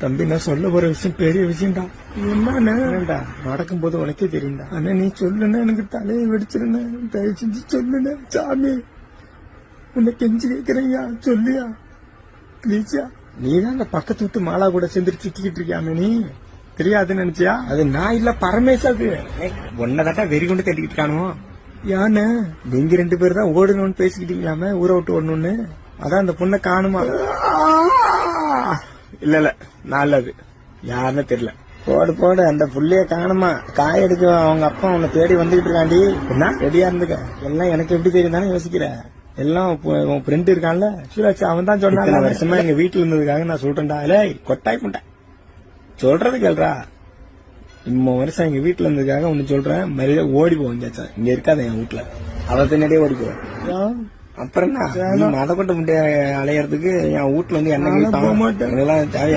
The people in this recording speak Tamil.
தம்பி, நான் சொல்ல போற விஷயம் பெரிய விஷயம்டா. என்னடா நடக்கும் போது உனக்கே தெரியும்டா. ஆனா நீ சொல்லுன்னா எனக்கு தலையை வெடிச்சிருந்தேன். தயவு செஞ்சு சொல்லுன சாமி, உன்னை கெஞ்சி கேட்கிறேயா, சொல்லியா ப்ளீஸா. நீ தான் அந்த பக்கத்து விட்டு மாலா கூட சேர்ந்து சுத்திக்கிட்டு இருக்கியாமே, நீ தெரியாதுன்னு நினைச்சியா? அது நான் இல்ல, பரமேஷ். அது ஒன்னதாட்டா வெறி கொண்டு தேடிக்கிட்டு இருக்கானோ. யானு நீங்க 2 பேர் தான் ஓடணும்னு பேசிக்கிட்டீங்களாமே, ஊரை விட்டு ஓடணும்னு. அதான் அந்த பொண்ணை காணுமா? இல்ல நல்லது, யாருன்னு தெரியல. போடு அந்த புள்ளைய காணுமா? காய் எடுக்க அவங்க அப்பா உன்னை தேடி வந்துகிட்டு இருக்காண்டி. என்ன ரெடியா இருந்துக்க. எல்லாம் எனக்கு எப்படி தெரியும் தானே யோசிக்கிற. எல்லாம் உன் ஃப்ரெண்ட் இருக்கான்ல சூராஜ், அவன் தான் சொன்னான். வருஷமா எங்க வீட்டுல இருந்ததுக்காக நான் சொல்றேன்டா. கொட்டாய் புண்டை சொல்றது கேள்றா. இம்ம வருஷம் எங்க வீட்டுல இருந்ததுக்காக ஒண்ணு சொல்றேன், மரியாதை ஓடி போவோம். இங்க இருக்காத என் வீட்டுல, அவ பின்னாடியே ஓடி போவோம். அப்புறம் என்ன, மத கொண்ட முட்டைய அலையறதுக்கு என் வீட்டுல வந்து என்ன போக மாட்டேன்.